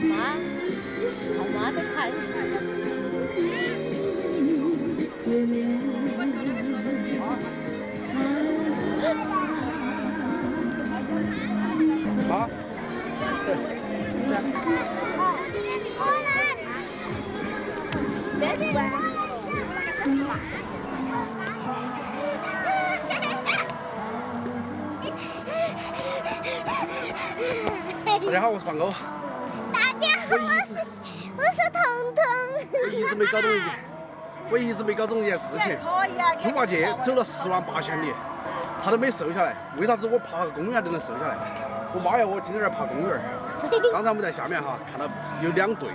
妈，我妈在看。妈。大家好，我是胖哥。大家好，我是彤彤。我一直没搞懂一件事情。猪八戒走了108000里，他都没瘦下来，为啥子我爬个公园都能瘦下来？我妈要我今天爬公园。刚才我们在下面哈看到有2队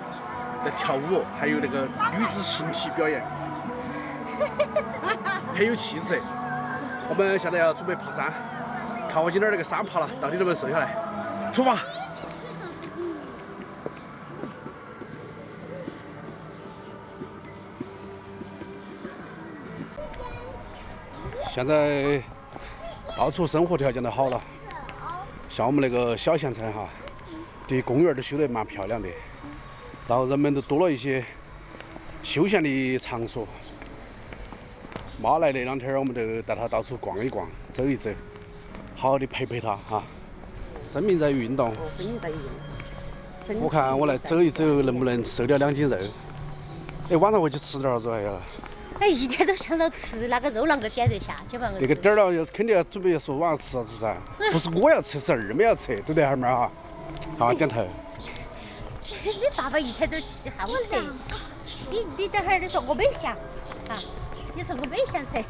在跳舞，还有那个女子形体表演，很有气质。我们现在要准备爬山，看我今天那个山爬了到底能不能瘦下来。出发！现在到处生活条件都好了，像我们那个小县城哈，离公园都修得蛮漂亮的，然后人们都多了一些休闲的场所。妈来那2天，我们就带她到处逛一逛、走一走，好好的陪陪她哈。生命在于运动。生命在于运动。我看我来走一走，能不能瘦掉2斤肉？哎，晚上回去吃点啥子？哎呀。哎，一天都想到吃那个肉啷个捡得下去吧？那个点儿了，肯定要准备说晚上吃啥子噻。不是我要吃，是二妹要吃，对不对，二妹哈？好，点头。你爸爸一天都稀罕我吃，你等会儿你说我没想啊，你说我没想吃。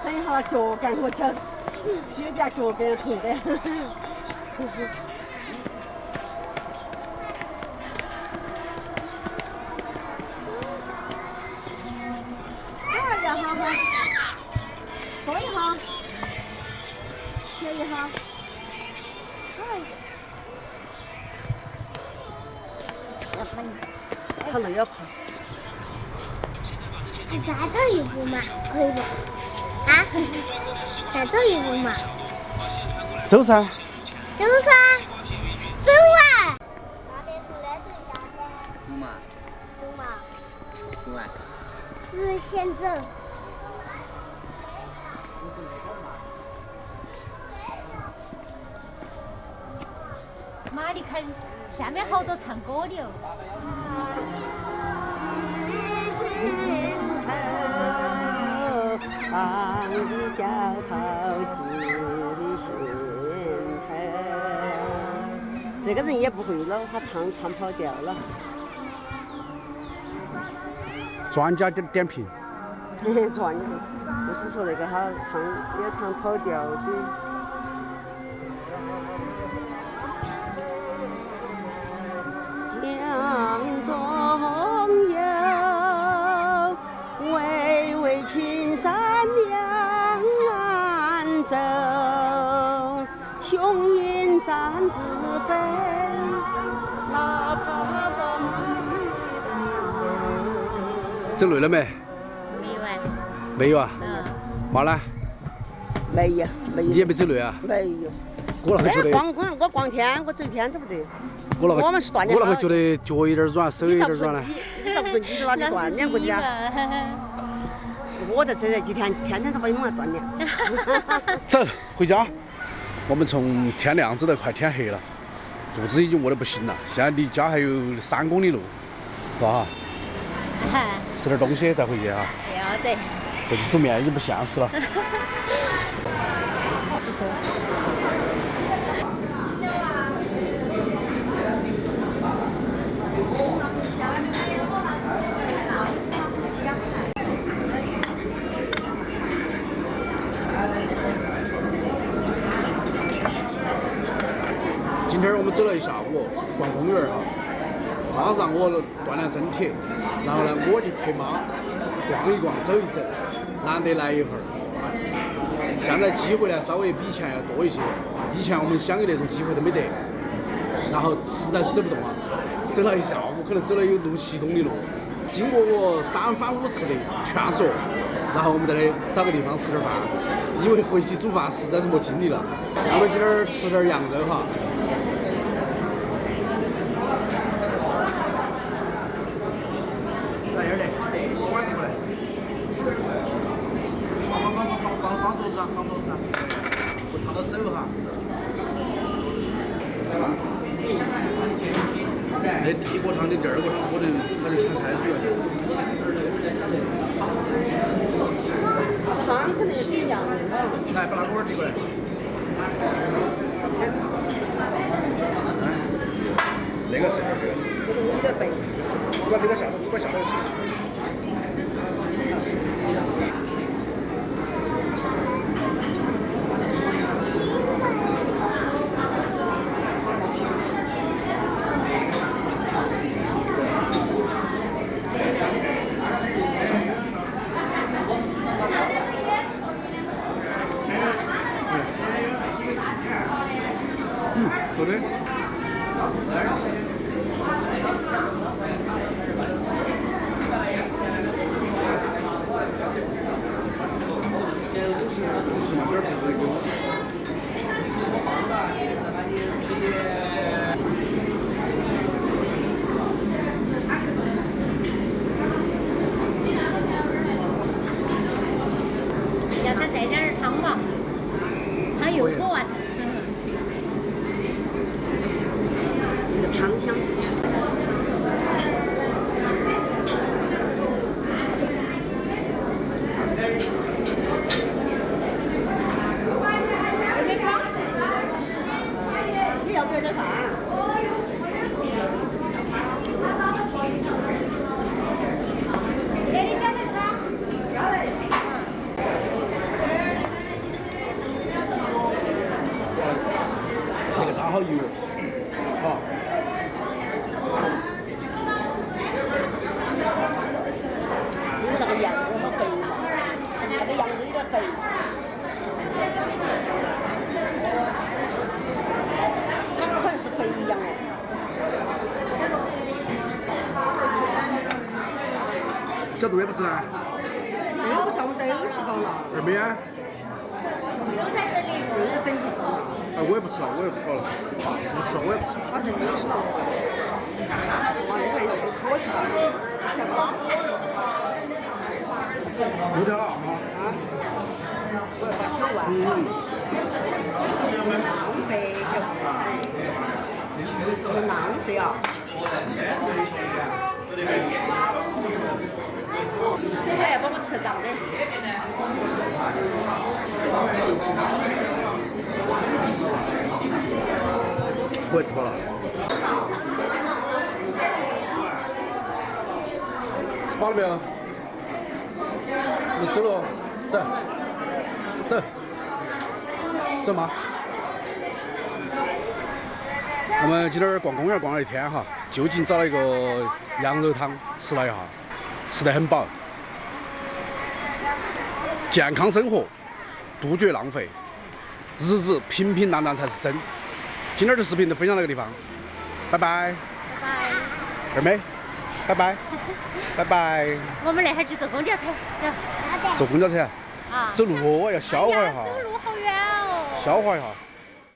等一下脚杆我脚架脚杆疼的。坐一下，歇一下。他累要爬。再走一步嘛，可以不？啊？再走一步嘛。走噻。走噻，走啊！走嘛，走嘛，走啊！是先走。妈，你看下面好多唱歌的哦。放的脚头记心头。这个人也不会了，他唱跑调了。专家点评。专业的，不是说那个他也唱跑调的。江中游，巍巍青山两岸走，雄鹰展翅飞，哪怕风雨前。走累了没？没有哎。没有啊。妈呢？没有，没有。你也没走累啊？没有。我那个觉得。我逛天，我走一天都不得。我们是锻炼。我那个觉得脚有点软，手有点软了。你说不是你在哪里锻炼过的呀？我在这几天，天天都把你弄来锻炼。走，回家。我们从天亮走到快天黑了，肚子已经饿得不行了。现在离家还有3公里路，是吧？吃点东西再回去啊。要得。回去煮面已经不现实了。今天我们走了一下午，逛公园哈。早上我锻炼身体，然后呢，我就陪妈逛一逛、走一走，难得来一会儿。现在机会呢，稍微比以前要多一些。以前我们想有那种机会都没得，然后实在是走不动了，走了一下午，可能走了有6-7公里路。经过我3番5次的劝说，然后我们在这找个地方吃点饭，因为回去煮饭实在是没精力了。我们今儿吃点羊肉哈。来，二弟，我碗递过来。放桌子上，放桌子上，不烫到手哈。来吧。那第一锅汤的第二锅汤喝的，它就全开水了。汤肯定是一样的。来，把那个碗递过来。那个是，那个是。你的背。你把下来吃。好的。叫他再点儿汤嘛，汤又喝完。这个汤香。你要不要点饭？那个汤好油，好。因为那个羊肉好肥嘛，那个羊肉有点肥。它可能是肥羊哦。小杜也不吃呢？那个上午都吃饱了。二妹啊？都在这里。又在整地方。啊，我也不吃了，我也吃饱了。不吃了，我也不吃。他是没吃了。哇，你看又可惜了，吃了吗？不挑了啊。啊。我要把手腕。浪费，晓不？浪费啊！哎呀，把我吃胀的。我也吃饱了。吃饱了没有？你走了，走，走，走吗？我们今天逛公园逛了一天哈，就近找了一个羊肉汤吃了一下，吃得很饱。健康生活，杜绝浪费，日子平平淡淡才是真。今天的视频就分享到这个地方，拜拜。拜拜。二妹，拜拜，拜拜。我们那会儿去坐公交车，走。坐公交车。啊。走路哦，要消化一下。走路好远哦。消化一下。